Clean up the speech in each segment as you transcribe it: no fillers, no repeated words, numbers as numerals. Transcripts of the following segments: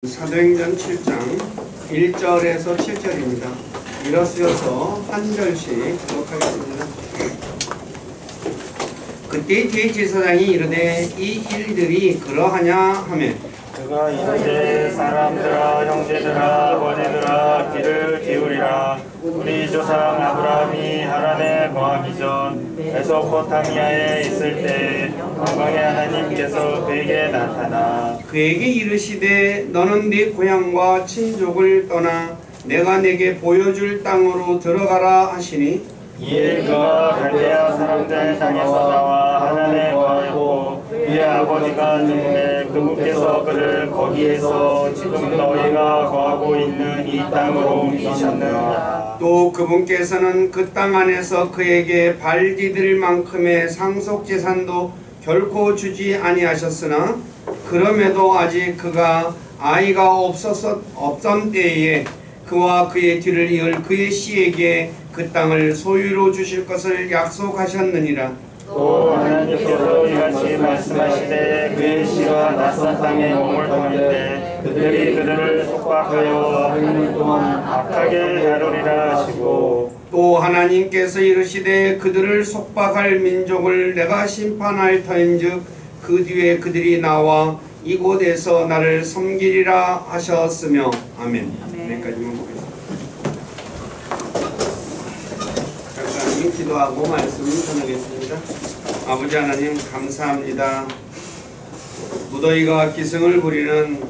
사도행전 7장 1절에서 7절입니다. 일어서서 한 절씩 기록하겠습니다. 그때 대제사장이 이르되 이 일들이 그러하냐 하매 그가 이르되 사람들아 형제들아 아버지들아 귀를 기울이라. 우리 조상 아브라함이 하란에 거하기 전 메소포타미아에 있을 때 영광의 하나님께서 그에게 나타나 그에게 이르시되 너는 네 고향과 친족을 떠나 내가 내게 보여줄 땅으로 들어가라 하시니 이에 그가 갈대아 사람들 땅에서 나와 하란에 거하고 그의 아버지가 죽음에 그분께서 그를 거기에서 지금 너희가 거하고 있는 이 땅으로 옮기셨느니라. 또 그분께서는 그 땅 안에서 그에게 발 디딜 만큼의 상속재산도 결코 주지 아니하셨으나 그럼에도 아직 그가 아이가 없던 때에 그와 그의 뒤를 이을 그의 씨에게 그 땅을 소유로 주실 것을 약속하셨느니라. 또 하나님께서 이같이 말씀하시되 그의 씨가 낯선 땅에 몸을 담을 그들이 그들을 속박하여 100년 동안 악하게 다루리라 하시고 또 하나님께서 이르시되 그들을 속박할 민족을 내가 심판할 터인즉 그 뒤에 그들이 나와 이곳에서 나를 섬기리라 하셨으며 아멘. 여기까지만 보겠습니다. 잠깐 기도하고 말씀을 전하겠습니다. 아버지 하나님 감사합니다. 무더위가 기승을 부리는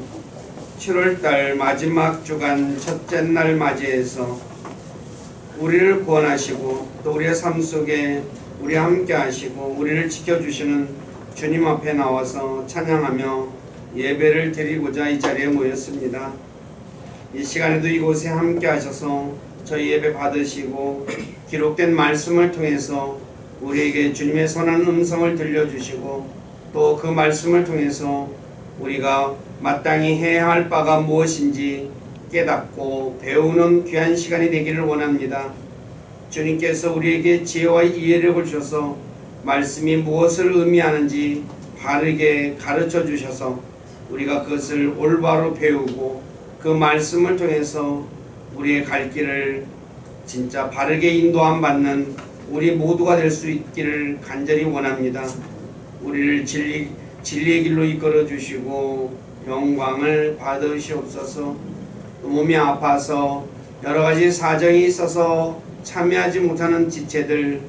7월달 마지막 주간 첫째 날 맞이해서 우리를 구원하시고 또 우리의 삶 속에 우리 함께 하시고 우리를 지켜주시는 주님 앞에 나와서 찬양하며 예배를 드리고자 이 자리에 모였습니다. 이 시간에도 이곳에 함께 하셔서 저희 예배 받으시고 기록된 말씀을 통해서 우리에게 주님의 선한 음성을 들려주시고 또 그 말씀을 통해서 우리가 마땅히 해야 할 바가 무엇인지 깨닫고 배우는 귀한 시간이 되기를 원합니다. 주님께서 우리에게 지혜와 이해력을 주셔서 말씀이 무엇을 의미하는지 바르게 가르쳐 주셔서 우리가 그것을 올바로 배우고 그 말씀을 통해서 우리의 갈 길을 진짜 바르게 인도함 받는 우리 모두가 될 수 있기를 간절히 원합니다. 우리를 진리의 길로 이끌어 주시고 영광을 받으시옵소서. 몸이 아파서 여러가지 사정이 있어서 참여하지 못하는 지체들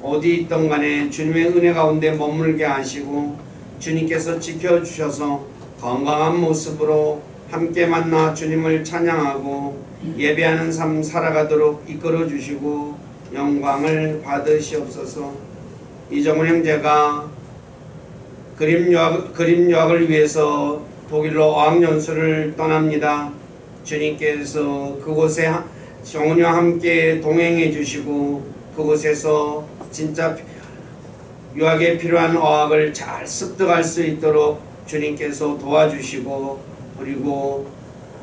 어디 있던 간에 주님의 은혜 가운데 머물게 하시고 주님께서 지켜주셔서 건강한 모습으로 함께 만나 주님을 찬양하고 예배하는 삶 살아가도록 이끌어 주시고 영광을 받으시옵소서. 이정훈 형제가 그림 유학을 위해서 독일로 어학연수를 떠납니다. 주님께서 그곳에 정훈이와 함께 동행해 주시고 그곳에서 진짜 유학에 필요한 어학을 잘 습득할 수 있도록 주님께서 도와주시고 그리고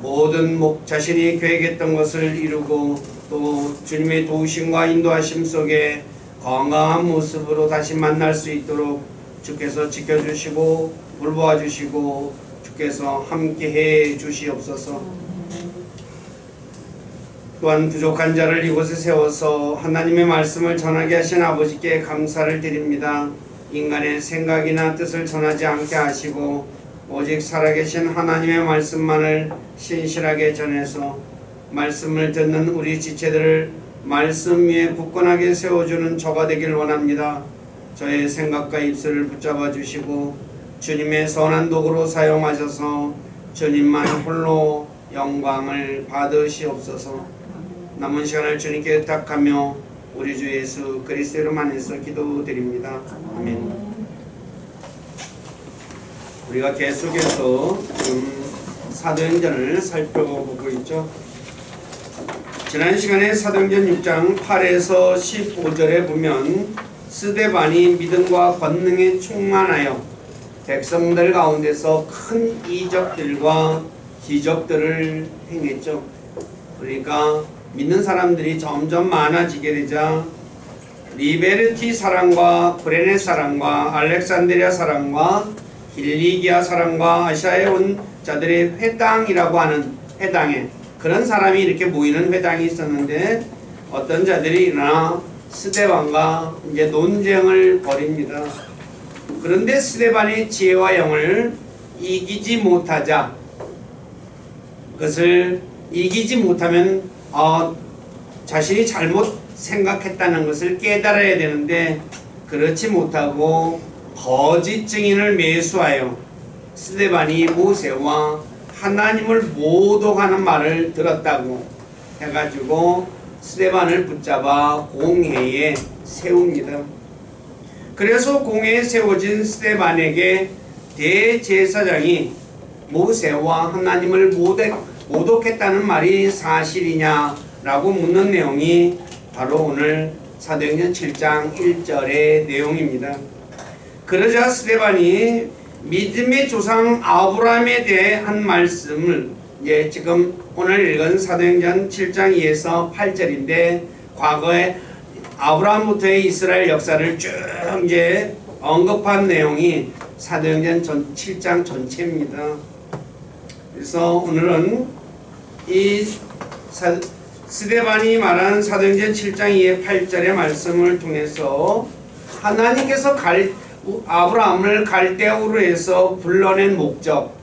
모든 자신이 계획했던 것을 이루고 또 주님의 도우심과 인도하심 속에 건강한 모습으로 다시 만날 수 있도록 주께서 지켜주시고 돌보아 주시고 주께서 함께해 주시옵소서. 또한 부족한 자를 이곳에 세워서 하나님의 말씀을 전하게 하신 아버지께 감사를 드립니다. 인간의 생각이나 뜻을 전하지 않게 하시고 오직 살아계신 하나님의 말씀만을 신실하게 전해서 말씀을 듣는 우리 지체들을 말씀 위에 굳건하게 세워주는 저가 되길 원합니다. 저의 생각과 입술을 붙잡아 주시고 주님의 선한 도구로 사용하셔서 주님만 홀로 영광을 받으시옵소서. 남은 시간을 주님께 의탁하며 우리 주 예수 그리스도로만 해서 기도드립니다. 아멘. 우리가 계속해서 지금 사도행전을 살펴보고 있죠. 지난 시간에 사도행전 6장 8에서 15절에 보면 스데반이 믿음과 권능에 충만하여 백성들 가운데서 큰 이적들과 기적들을 행했죠. 그러니까 믿는 사람들이 점점 많아지게 되자 리베르티 사람과 브레네 사람과 알렉산드리아 사람과 길리기아 사람과 아시아에 온 자들의 회당이라고 하는 회당에 그런 사람이 이렇게 모이는 회당이 있었는데 어떤 자들이 일어나 스데반과 이제 논쟁을 벌입니다. 그런데 스데반의 지혜와 영을 이기지 못하자 그것을 이기지 못하면 자신이 잘못 생각했다는 것을 깨달아야 되는데 그렇지 못하고 거짓 증인을 매수하여 스데반이 모세와 하나님을 모독하는 말을 들었다고 해가지고 스데반을 붙잡아 공회에 세웁니다. 그래서 공회에 세워진 스데반에게 대제사장이 모세와 하나님을 모독했다는 말이 사실이냐라고 묻는 내용이 바로 오늘 사도행전 7장 1절의 내용입니다. 그러자 스데반이 믿음의 조상 아브라함에 대해 한 말씀을 지금 오늘 읽은 사도행전 7장 2에서 8절인데 과거에 아브라함부터의 이스라엘 역사를 쭉 이제 언급한 내용이 사도행전 7장 전체입니다. 그래서 오늘은 이 스데반이 말한 사도행전 7장 2의 8절의 말씀을 통해서 하나님께서 아브라함을 갈대아 우르에서 불러낸 목적,